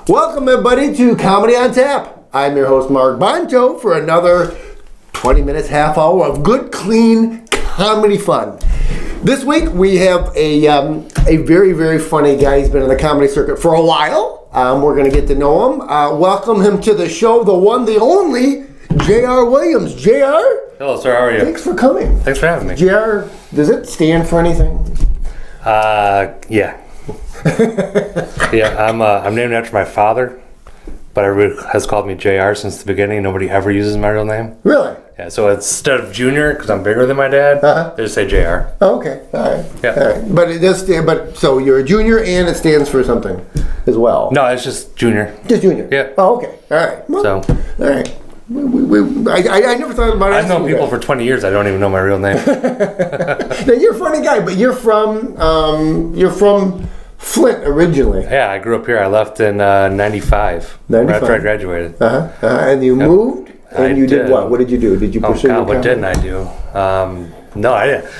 Welcome, everybody, to Comedy on Tap. I'm your host, Mark Bonto, for another 20 minutes, half hour of good, clean comedy fun. This week, we have a very, very funny guy. He's been in the comedy circuit for a while. We're going to get to know him. Welcome him to the show, the one, the only, J.R. Williams. J.R.? Hello, sir. How are you? Thanks for coming. Thanks for having me. J.R., does it stand for anything? Yeah. Yeah, I'm named after my father, but everybody has called me JR since the beginning. Nobody ever uses my real name. Really? Yeah, so instead of Junior, because I'm bigger than my dad, they just say JR. Oh, okay. All right. Yeah. All right. But it does stand, so you're a junior and it stands for something as well. No, it's just Junior. Just junior? Yeah. Oh, okay. All right. Well, So, all right. I never thought about it. I've known people for 20 years. I don't even know my real name. Now, you're a funny guy, but you're from Flint originally. Yeah, I grew up here. I left in 95. 95. Right after I graduated. And you moved? And you did what? What did you do? Did you pursue your what didn't I do? No, I didn't.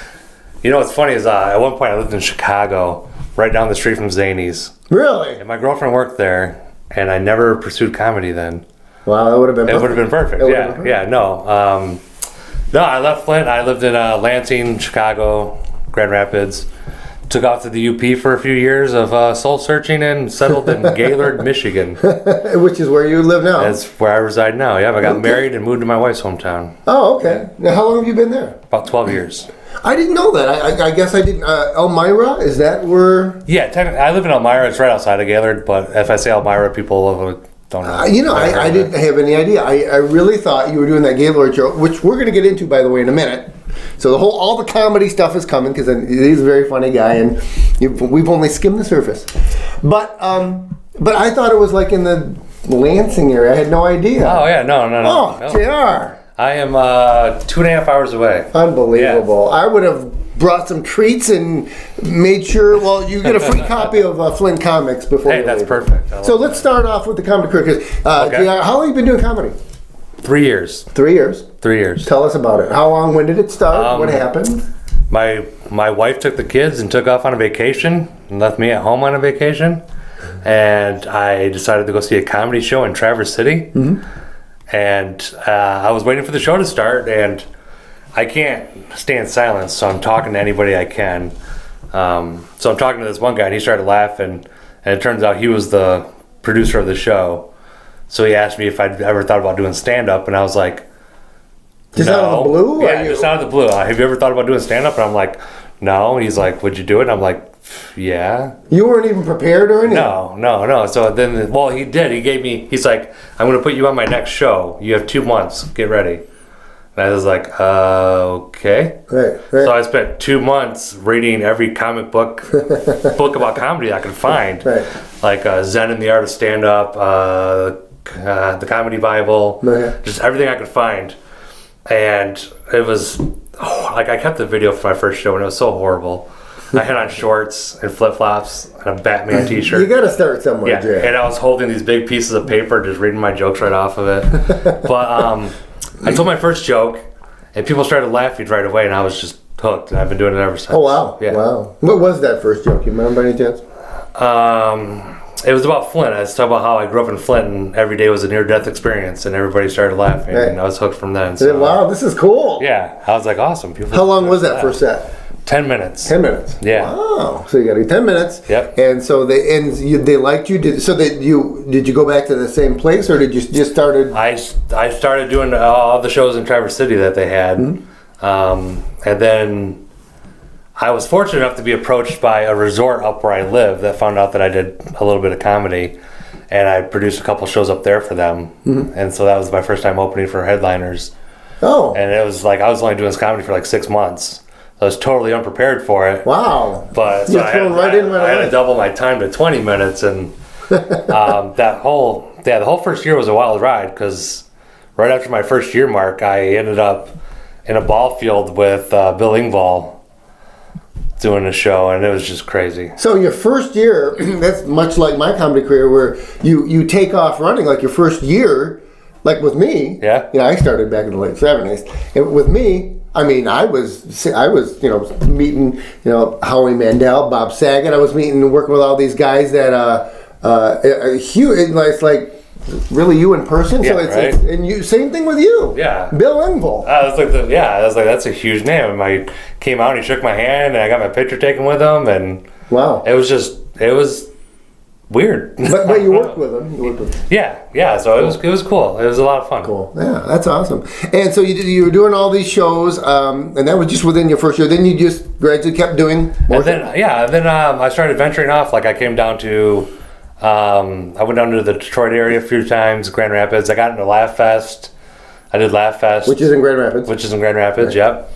You know what's funny is at one point I lived in Chicago, right down the street from Zanies. Really? And my girlfriend worked there, and I never pursued comedy then. Wow, that would have been perfect. It would have been perfect. Yeah, no. No, I left Flint. I lived in Lansing, Chicago, Grand Rapids. Took off to the UP for a few years of soul searching and settled in Gaylord, Michigan. Which is where you live now. That's where I reside now. Yeah, I got married and moved to my wife's hometown. Oh, okay. Now, how long have you been there? About 12 years. I didn't know that. I guess I didn't. Elmira, is that where? Yeah, technically, I live in Elmira. It's right outside of Gaylord, but if I say Elmira, people don't know. I didn't have any idea. I really thought you were doing that Gaylord show, which we're going to get into, by the way, in a minute. So all the comedy stuff is coming because he's a very funny guy, and we've only skimmed the surface. But I thought it was like in the Lansing area. I had no idea. Oh yeah, no. Oh, JR. I am 2.5 hours away. Unbelievable. Yeah. I would have brought some treats and made sure, well, you get a free copy of Flint Comics before you leave. Hey, that's perfect. So let's start off with the comedy career. Okay. JR, how long have you been doing comedy? 3 years. 3 years? 3 years. Tell us about it. How long, when did it start? What happened? My wife took the kids and took off on a vacation and left me at home on a vacation. And I decided to go see a comedy show in Traverse City. Mm-hmm. And I was waiting for the show to start, and I can't stay in silence, so I'm talking to anybody I can. So I'm talking to this one guy, and he started laughing, and it turns out he was the producer of the show. So he asked me if I'd ever thought about doing stand-up, and I was like, just out of the blue? Yeah, just out of the blue. Have you ever thought about doing stand-up? And I'm like, no. And he's like, would you do it? And I'm like, yeah. You weren't even prepared or anything? No. So then, he did. He's like, I'm going to put you on my next show. You have 2 months. Get ready. And I was like, okay. Right. So I spent 2 months reading every comic book about comedy I could find. Right. Like Zen and the Art of Stand-Up, the Comedy Bible, just everything I could find. And it was, I kept the video for my first show, and it was so horrible. I had on shorts and flip-flops and a Batman t-shirt. You got to start somewhere, Jay. And I was holding these big pieces of paper, just reading my jokes right off of it. But I told my first joke, and people started laughing right away, and I was just hooked, and I've been doing it ever since. Oh, wow. Yeah. Wow. What was that first joke? You remember by any chance? It was about Flint. I was talking about how I grew up in Flint, and every day was a near-death experience, and everybody started laughing, and I was hooked from then. So, wow, this is cool. Yeah. I was like, awesome. How long was that first set? 10 minutes. 10 minutes. Yeah. Wow. So you got 10 minutes. Yep. And so they liked you. Did you go back to the same place, or did you just started? I started doing all the shows in Traverse City that they had, and then I was fortunate enough to be approached by a resort up where I live that found out that I did a little bit of comedy, and I produced a couple shows up there for them, and so that was my first time opening for headliners. Oh. And it was like I was only doing this comedy for like 6 months. I was totally unprepared for it. Wow. But so I had to double my time to 20 minutes, and the whole first year was a wild ride, because right after my first year mark, I ended up in a ball field with Bill Engvall doing a show, and it was just crazy. So your first year, that's much like my comedy career, where you take off running. Like your first year, like with me, I started back in the late 70s, and with me, I mean, I was meeting, Howie Mandel, Bob Saget. I was meeting and working with all these guys that huge. It's like really you in person. So Yeah, right? and you same thing with you. Yeah. Bill Engvall. I was like, that's a huge name. And I came out and he shook my hand and I got my picture taken with him, and Wow. it was weird. But you worked with him. Yeah. So it was cool. It was a lot of fun. Cool. Yeah, that's awesome. And so you were doing all these shows, and that was just within your first year. Then you just gradually kept doing more. And then I started venturing off. Like I came down to, I went down to the Detroit area a few times, Grand Rapids. I got into Laugh Fest. I did Laugh Fest, which is in Grand Rapids. Right. Yep.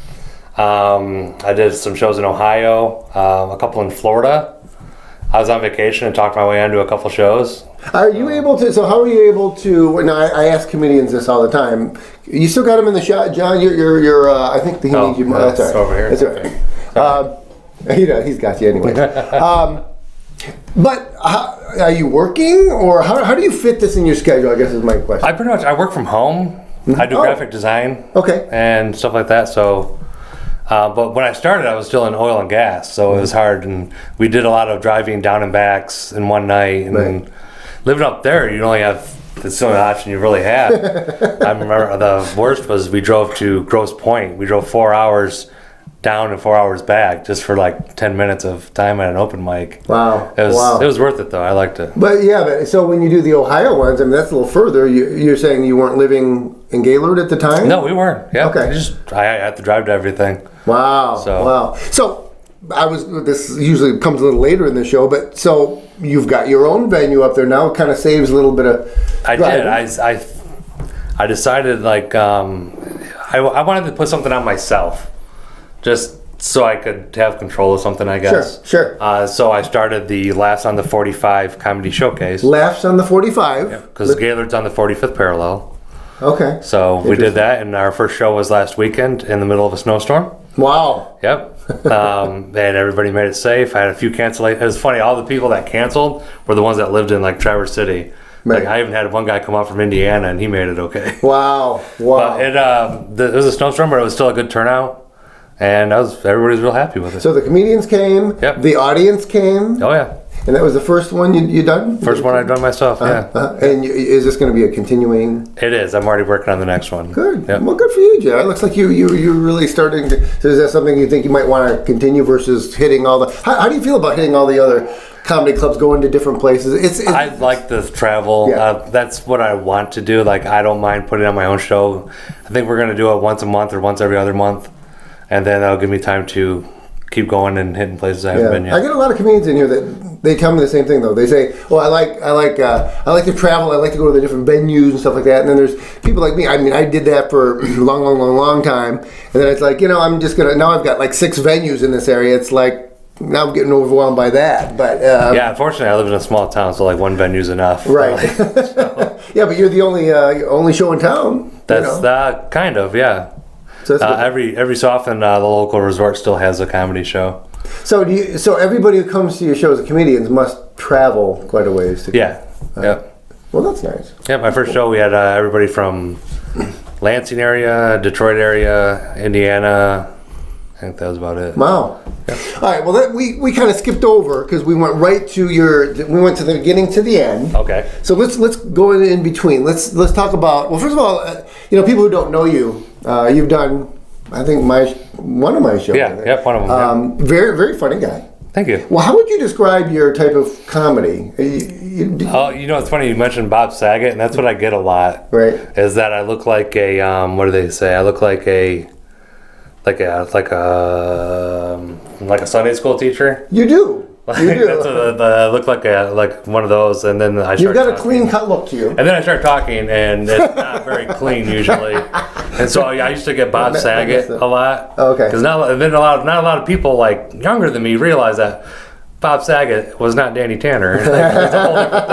I did some shows in Ohio, a couple in Florida. I was on vacation and talked my way into a couple shows. Are you able to? So how are you able to? And I ask comedians this all the time. You still got them in the shot, John. You're. I think he needs you. That's all right. Over here. That's all right. He's got you anyway. But are you working, or how do you fit this in your schedule? I guess is my question. I work from home. I do graphic design. Okay. And stuff like that. So. But when I started, I was still in oil and gas, so it was hard, and we did a lot of driving down and backs in one night. And then living up there, you only have that's the only option you really have. I remember the worst was we drove to Grosse Pointe. We drove 4 hours down and 4 hours back just for like 10 minutes of time at an open mic. Wow. It was worth it though. I liked it. But so when you do the Ohio ones, I mean that's a little further. You're saying you weren't living in Gaylord at the time? No, we weren't. Yeah. Okay. I had to drive to everything. Wow. So this usually comes a little later in the show, but so you've got your own venue up there now. It kind of saves a little bit of driving. I decided like I wanted to put something on myself, just so I could have control of something, I guess. Sure. So I started the Laughs on the 45 Comedy Showcase. Laughs on the 45. Because Gaylord's on the 45th parallel. Okay. So we did that, and our first show was last weekend in the middle of a snowstorm. Wow. Yep. And everybody made it safe. I had a few cancellations. It was funny, all the people that canceled were the ones that lived in like Traverse City. Right. Like I even had one guy come out from Indiana, and he made it okay. Wow. But it was a snowstorm, but it was still a good turnout. And everybody was real happy with it. So the comedians came. Yep. The audience came. Oh, yeah. And that was the first one you done? First one I've done myself, yeah. And is this going to be a continuing? It is. I'm already working on the next one. Good. Yep. Well, good for you, Jay. It looks like you're really starting to. So is that something you think you might want to continue versus hitting all the? How do you feel about hitting all the other comedy clubs, going to different places? I like the travel. Yeah. That's what I want to do. Like I don't mind putting on my own show. I think we're going to do it once a month or once every other month, and then that'll give me time to keep going and hitting places I haven't been yet. I get a lot of comedians in here that they tell me the same thing though. They say, "Oh, I like to travel. I like to go to the different venues and stuff like that." And then there's people like me. I mean, I did that for a long time, and then it's like, I'm just gonna. Now I've got like 6 venues in this area. It's like now I'm getting overwhelmed by that. But yeah, unfortunately, I live in a small town, so like one venue's enough. Right. Yeah, but you're the only show in town. That's kind of, yeah. So that's every so often, the local resort still has a comedy show. So everybody who comes to your shows, the comedians, must travel quite a ways to. Yeah. Yep. Well, that's nice. Yeah, my first show, we had everybody from Lansing area, Detroit area, Indiana. I think that was about it. Wow. Yeah. All right. Well, we kind of skipped over because we went right to we went to the beginning to the end. Okay. So let's go in between. Let's talk about. Well, first of all, people who don't know you, you've done, I think one of my shows. Yeah. One of them. Very very funny guy. Thank you. Well, how would you describe your type of comedy? It's funny you mentioned Bob Saget, and that's what I get a lot. Right. Is that I look like a what do they say? I look like a Sunday school teacher. You do. You do. I look like one of those, and then You've got a clean cut look to you. And then I start talking, and it's not very clean usually. And so I used to get Bob Saget a lot. Okay. Because not a lot of people like younger than me realize that Bob Saget was not Danny Tanner. It's a whole different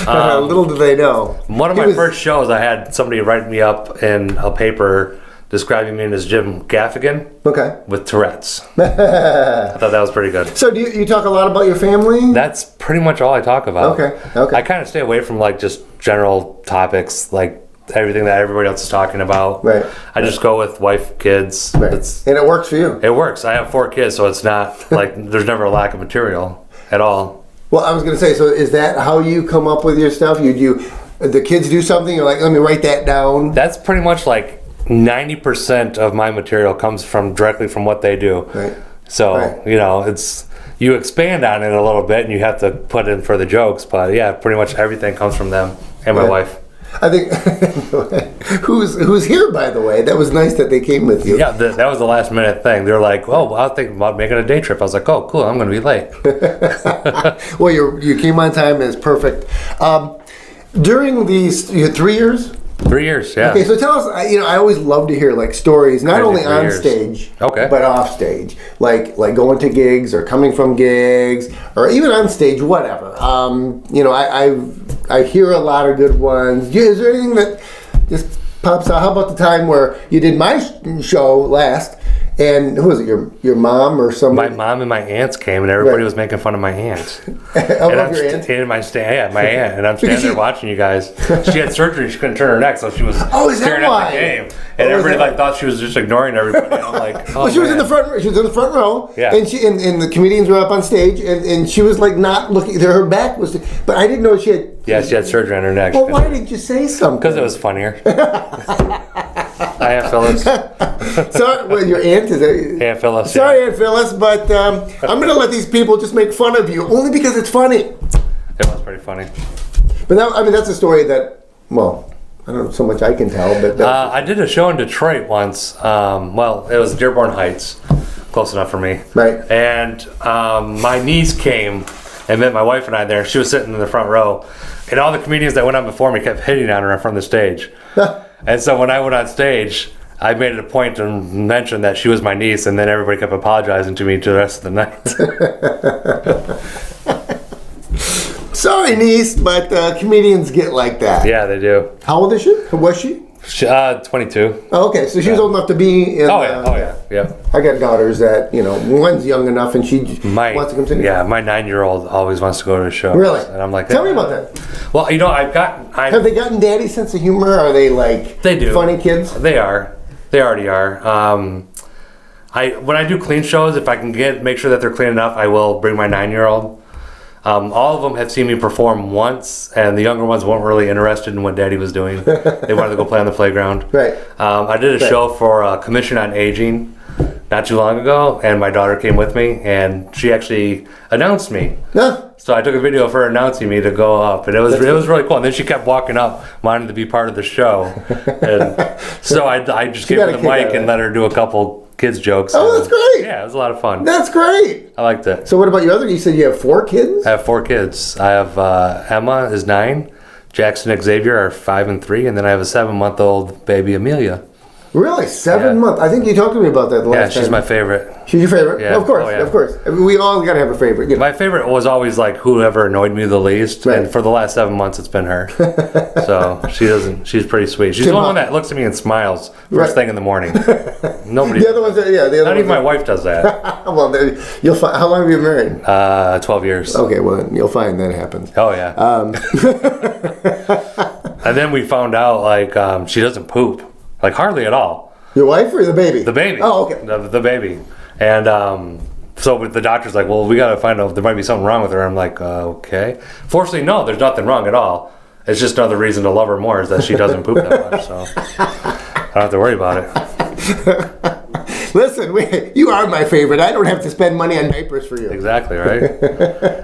thing. Little do they know. One of my first shows, I had somebody write me up in a paper describing me as Jim Gaffigan. Okay. With Tourette's. I thought that was pretty good. So do you talk a lot about your family? That's pretty much all I talk about. Okay. I kind of stay away from like just general topics, like everything that everybody else is talking about. Right. I just go with wife, kids. Right. And it works for you. It works. I have 4 kids, so it's not like there's never a lack of material at all. Well, I was going to say, so is that how you come up with your stuff? The kids do something, you're like, let me write that down. That's pretty much like 90% of my material comes from directly from what they do. Right. So, Right. you know, you expand on it a little bit and you have to put in for the jokes, but yeah, pretty much everything comes from them and my Right. wife. I think, who's here, by the way. That was nice that they came with you. Yeah, that was the last minute thing. They're like, oh, well, I was thinking about making a day trip. I was like, oh, cool, I'm going to be late. Well, you came on time, and it's perfect. During these, you had 3 years? 3 years, yeah. Okay, so tell us. I always love to hear like stories, not Crazy only 3 on years. stage, Okay. but off stage, like going to gigs or coming from gigs, or even on stage, whatever. I hear a lot of good ones. Is there anything that just pops out? How about the time where you did my show last, and who was it? Your mom or My somebody? mom and my aunts came, and everybody Right. was making fun of my aunt. I And love I'm your aunt. standing my aunt, and I'm standing there she- watching you guys. She had surgery; she couldn't turn her neck, so she was Oh, is that staring why? at the game, Oh, and is everybody that- like thought she was just ignoring everybody. And I'm like, oh, Well, she was in man. the front. She was in the front row, Yeah. and and the comedians were up on stage, and she was like not looking. Her back was, but I didn't know she had. Yeah, she had surgery on her neck. Well, why didn't you say something? Because it was funnier. Hi, Aunt Phyllis. Sorry, well, your aunt is. Aunt Phyllis. Sorry, yeah. Aunt Phyllis, but I'm going to let these people just make fun of you only because it's funny. It was pretty funny. But that's a story that, well, I don't know so much I can tell, but I did a show in Detroit once. Well, it was Dearborn Heights, close enough for me. Right. And my niece came and met my wife and I there. She was sitting in the front row, and all the comedians that went on before me kept hitting on her from the stage. And so when I went on stage, I made it a point to mention that she was my niece, and then everybody kept apologizing to me the rest of the night. sorry, niece, but comedians get like that. Yeah, they do. How old is she? Was she? 22. Oh, okay, so she was old enough to be in. Oh yeah. I got daughters that, one's young enough and she wants to come to. Yeah, my 9-year-old always wants to go to a show. Really? And I'm like, Tell me about that. Well, Have they gotten daddy's sense of humor? Are they like They do. funny kids? They are. They already are. When I do clean shows, if I can make sure that they're clean enough, I will bring my 9-year-old. All of them have seen me perform once, and the younger ones weren't really interested in what Daddy was doing. They wanted to go play on the playground. Right. I did a show for Commission on Aging not too long ago, and my daughter came with me, and she actually announced me. No. So I took a video of her announcing me to go up, and it was really cool. And then she kept walking up, wanting to be part of the show. And so I just gave her got the a kick out of mic and it. let her do a couple kids jokes. Oh, And, that's great. Yeah, it was a lot of fun. That's great. I liked it. So what about your other? You said you have 4 kids? I have 4 kids. I have Emma is 9, Jackson and Xavier are 5 and 3, and then I have a 7-month-old baby Amelia. Really? 7 Yeah. months? I think you talked to me about that the Yeah, last time. she's my favorite. She's your favorite? Yeah. Of course, Oh, yeah. of course. I mean, we all got to have a favorite. My favorite was always like whoever annoyed me the least, Right. and for the last 7 months it's been her. So she's pretty sweet. She's Tim the one Hawk- that looks at me and smiles Right. first thing in the morning. Nobody. The other ones, the other Not ones. even my wife does that. Well, you'll find. How long have you been married? 12 years. Okay, well then you'll find that happens. Oh yeah. And then we found out like she doesn't poop, like hardly at all. Your wife or the baby? The baby. Oh, okay. The baby. And so with the doctor's like, well, we got to find out if there might be something wrong with her. I'm like, okay. Fortunately, no, there's nothing wrong at all. It's just another reason to love her more is that she doesn't poop that much. So I don't have to worry about it. Listen, you are my favorite. I don't have to spend money on diapers for you. Exactly, right?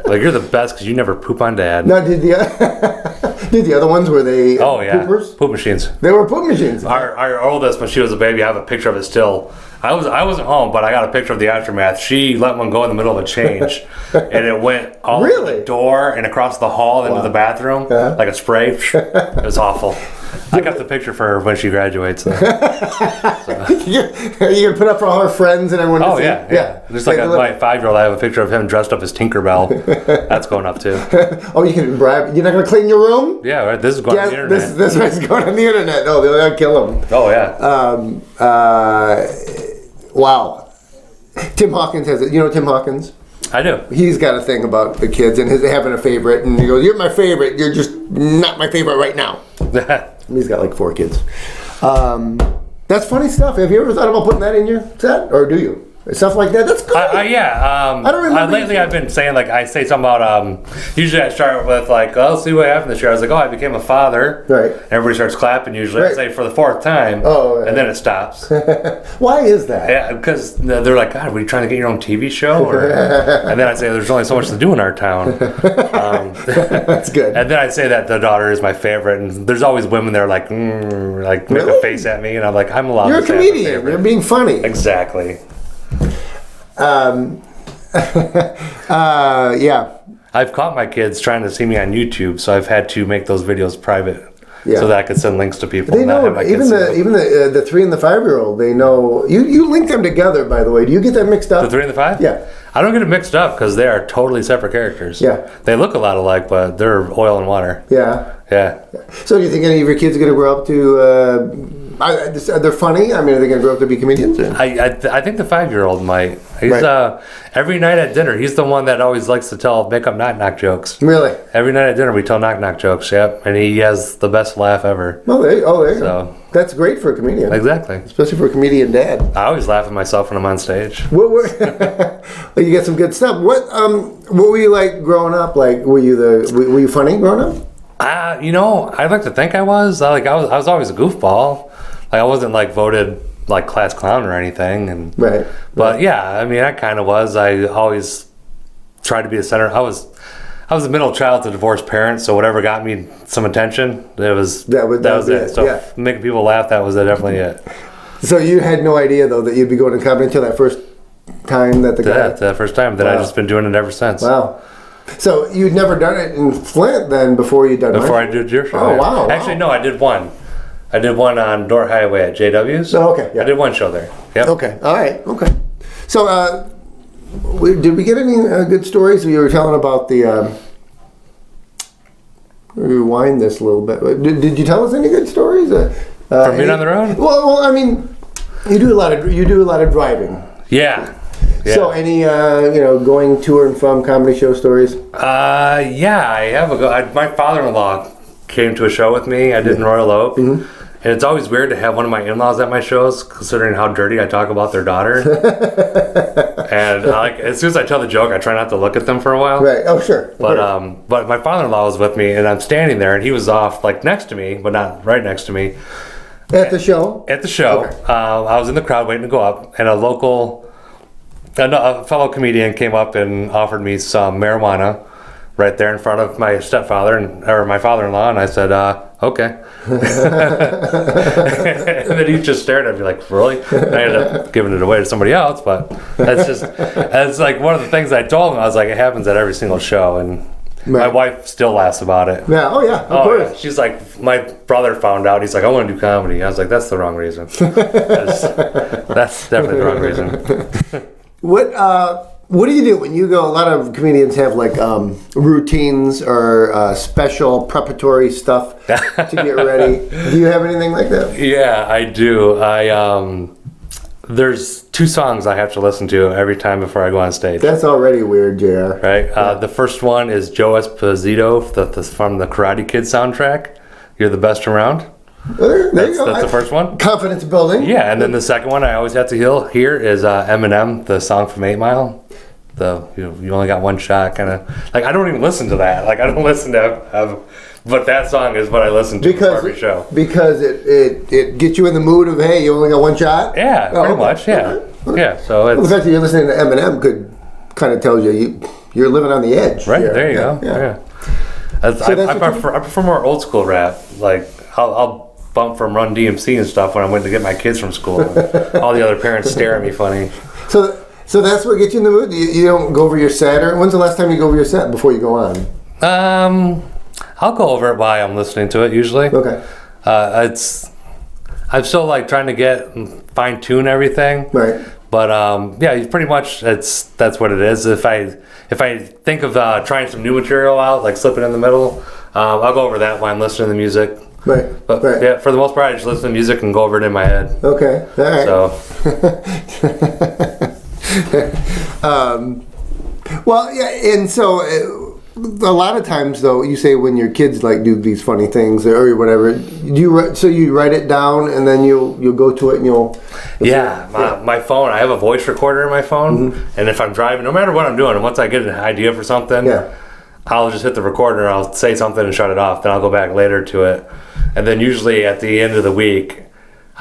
Like, you're the best because you never poop on Dad. Now, did the other ones, were they Oh, yeah. poopers? Poop machines. They were poop machines. Our oldest, when she was a baby, I have a picture of it still. I wasn't home, but I got a picture of the aftermath. She let one go in the middle of a change, and it went all over Really? the door and across the hall into the bathroom like a spray. It was awful. I got the picture for her when she graduates. Are you gonna put up for all her friends and everyone? to Oh see? yeah. Just like my 5-year-old, I have a picture of him dressed up as Tinkerbell. That's going up too. Oh, you can bribe. You're not gonna clean your room? Yeah, right. This is going on the Yes, internet. this one's going on the internet. No, they'll kill him. Oh yeah. Wow. Tim Hawkins has it. You know Tim Hawkins? I do. He's got a thing about the kids and having a favorite, and he goes, "You're my favorite. You're just not my favorite right now." He's got like 4 kids. That's funny stuff. Have you ever thought about putting that in your set, or do you? stuff like that. That's good. Yeah. I don't remember Lately, you- I've been saying like I say something about. Usually, I start with like, "I'll see what happened this year." I was like, "Oh, I became a father." Right. Everybody starts clapping. Usually, I Right. say for the 4th time. Oh, yeah. And then it stops. Why is that? Yeah, because they're like, "God, were you trying to get your own TV show?" Or, and then I say, "There's only so much to do in our town." That's good. And then I say that the daughter is my favorite, and there's always women there like, like make Really? a face at me, and I'm like, I'm allowed. You're a to say I'm comedian. favorite. You're being funny. Exactly. Yeah. I've caught my kids trying to see me on YouTube, so I've had to make those videos private, Yeah. so that I could send links to people. They and not know have my kids see them. even the 3 and the 5-year-old. They know you link them together. By the way, do you get that mixed up? The 3 and the 5? Yeah. I don't get it mixed up because they are totally separate characters. Yeah. They look a lot alike, but they're oil and water. Yeah. Yeah. So do you think any of your kids are going to grow up to? They're funny. I mean, are they going to grow up to be comedians? I think the 5-year-old might. He's Right. Every night at dinner, he's the one that always likes to make up knock jokes. Really? Every night at dinner, we tell knock jokes. Yep, and he has the best laugh ever. Well, there you go. So- That's great for a comedian, Exactly. especially for a comedian dad. I always laugh at myself when I'm on stage. What were, well, you get some good stuff. What were you like growing up? Like, were you funny growing up? I'd like to think I was. I was always a goofball. Like I wasn't like voted like class clown or anything, and Right. but yeah, I mean I kind of was. I always tried to be the center. I was a middle child to divorced parents, so whatever got me some attention, that was That would be it. it, So yeah. making people laugh, that was definitely it. So you had no idea though that you'd be going to comedy until that first time that the guy. That the first time that Wow. I've just been doing it ever since. Wow. So you'd never done it in Flint then before you'd done Before mine? I did your show. Oh, yeah. wow, wow. Actually, no, I did one. I did one on Dort Highway at JW's. Oh, okay, yeah. I did one show there. Yep. Okay. All right. Okay. So did we get any good stories? You were telling about the. Rewind this a little bit. Did you tell us any good stories? From being on the road? Well, I mean, you do a lot of driving. Yeah. Yeah. So any going to and from comedy show stories? Yeah, I have my father-in-law came to a show with me. I did in Royal Oak. Mm-hmm. And it's always weird to have one of my in-laws at my shows, considering how dirty I talk about their daughter. And as soon as I tell the joke, I try not to look at them for a while. Right. Oh, sure. But my father-in-law was with me, and I'm standing there, and he was off like next to me, but not right next to me. At the show. At the show, Okay. I was in the crowd waiting to go up, and a fellow comedian came up and offered me some marijuana right there in front of my stepfather or my father-in-law, and I said, okay. And then he just stared at me like, really? And I ended up giving it away to somebody else, but that's like one of the things I told him. I was like, it happens at every single show, and my Right. wife still laughs about it. Yeah. Oh, yeah. Of Oh, course. yeah. She's like, my brother found out. He's like, I want to do comedy. I was like, that's the wrong reason. That's definitely the wrong reason. What do you do when you go? A lot of comedians have like routines or special preparatory stuff to get ready. Do you have anything like that? Yeah, I do. There's 2 songs I have to listen to every time before I go on stage. That's already weird, JR. Right. The first one is Joe Esposito from the Karate Kid soundtrack. You're the best around. There you go. That's the first one. Confidence building. Yeah, and then the second one I always have to hear is Eminem, the song from 8 Mile. You only got one shot, kind of. Like I don't even listen to that. Like I don't listen to but that song is what I listen to before every show. Because it gets you in the mood of, hey, you only got one shot. Yeah, Oh, pretty okay. much. Yeah, Okay. yeah. So Well, the it's fact that you're listening to Eminem could kind of tells you're living on the edge. right here. there. You Yeah, go. yeah. Yeah. I prefer more old school rap. Like I'll bump from Run DMC and stuff when I went to get my kids from school. All the other parents stare at me funny. So that's what gets you in the mood. You don't go over your set, or when's the last time you go over your set before you go on? I'll go over it while I'm listening to it usually. Okay. I'm still like trying to fine tune everything. Right. But yeah, pretty much that's what it is. If I think of trying some new material out, like slipping in the middle, I'll go over that while I'm listening to the music. Right. But right. yeah, for the most part, I just listen to music and go over it in my head. Okay. All right. So Well, yeah, and so a lot of times, though, you say when your kids like do these funny things or whatever, so you write it down and then you'll go to it and you'll. My phone. I have a voice recorder in my phone, and if I'm driving, no matter what I'm doing, and once I get an idea for something, I'll just hit the recorder. I'll say something and shut it off. Then I'll go back later to it, and then usually at the end of the week,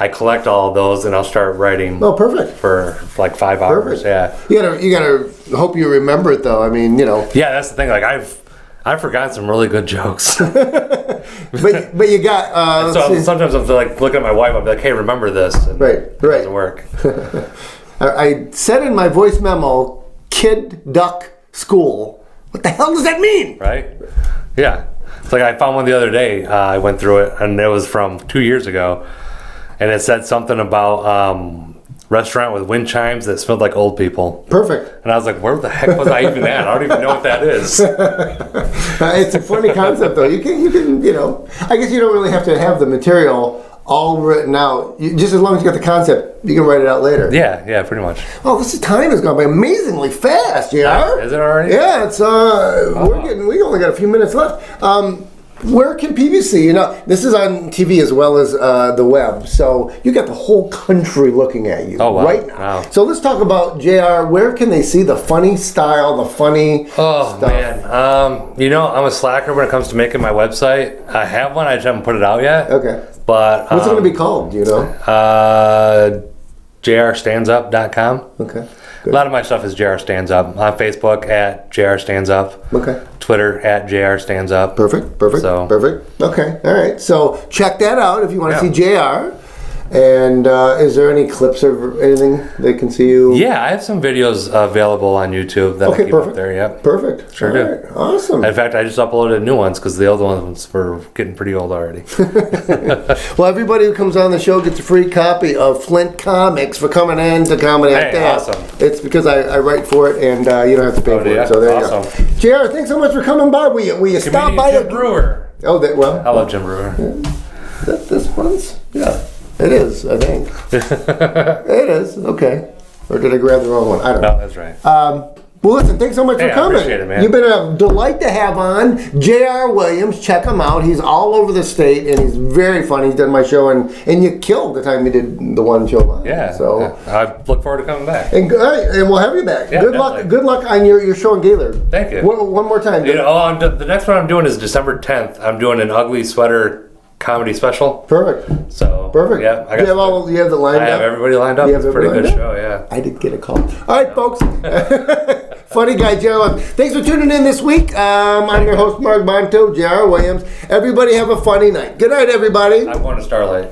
I collect all of those and I'll start writing. Oh, perfect. For like 5 hours. Yeah. You gotta hope you remember it though. I mean, Yeah, that's the thing. Like I've forgotten some really good jokes. but you got. So sometimes I'm like looking at my wife. I'll be like, "Hey, remember this?" And it doesn't work. I said in my voice memo, "Kid Duck School." What the hell does that mean? Right? Yeah. It's like I found one the other day. I went through it, and it was from 2 years ago. And it said something about restaurant with wind chimes that smelled like old people. Perfect. And I was like, where the heck was I even at? I don't even know what that is. It's a funny concept, though. You can, I guess you don't really have to have the material all written out. Just as long as you got the concept, you can write it out later. Yeah, pretty much. Oh, time has gone by amazingly fast, JR. Is it already? Yeah, it's we only got a few minutes left. Where can people see? This is on TV as well as the web, so you got the whole country looking at you right now. Wow. So let's talk about JR. Where can they see the funny style, the funny stuff? Man, I'm a slacker when it comes to making my website. I have one, I just haven't put it out yet. Okay. But what's it going to be called? Do you know? JRStandsUp.com. Okay. Good. A lot of my stuff is JR Stands Up. On Facebook at JR Stands Up. Okay. Twitter at JR Stands Up. Perfect. So, perfect. Okay. All right. So check that out if you want to see JR. And is there any clips or anything they can see you? Yeah, I have some videos available on YouTube that I keep up there. Yep. Perfect. Sure do. Right. Awesome. In fact, I just uploaded new ones because the old ones were getting pretty old already. Well, everybody who comes on the show gets a free copy of Flint Comics for coming in to Comedy on Tap. Awesome. It's because I write for it and you don't have to pay for it. So there you go. JR, thanks so much for coming by. Will you stop by? Jim Brewer. Oh, I love Jim Brewer. Is that this one's? Yeah. It is, I think. It is, okay. Or did I grab the wrong one? I don't know. No, that's right. Well, listen, thanks so much for coming. I appreciate it, man. You've been a delight to have on. J.R. Williams, check him out. He's all over the state, and he's very funny. He's done my show, and you killed the time you did the one show live. Yeah, so I look forward to coming back. And we'll have you back. Yeah, good luck on your show in Gaylord. Thank you. One more time. The next one I'm doing is December 10th. I'm doing an ugly sweater comedy special. Perfect. So perfect. Yeah, you have the lined up. I have everybody lined up. It's a pretty good show. Yeah. I did get a call. All right, folks. Funny guy, J.R. Thanks for tuning in this week. I'm your host, Mark Bonto, J.R. Williams. Everybody have a funny night. Good night, everybody. I'm going to Starlight.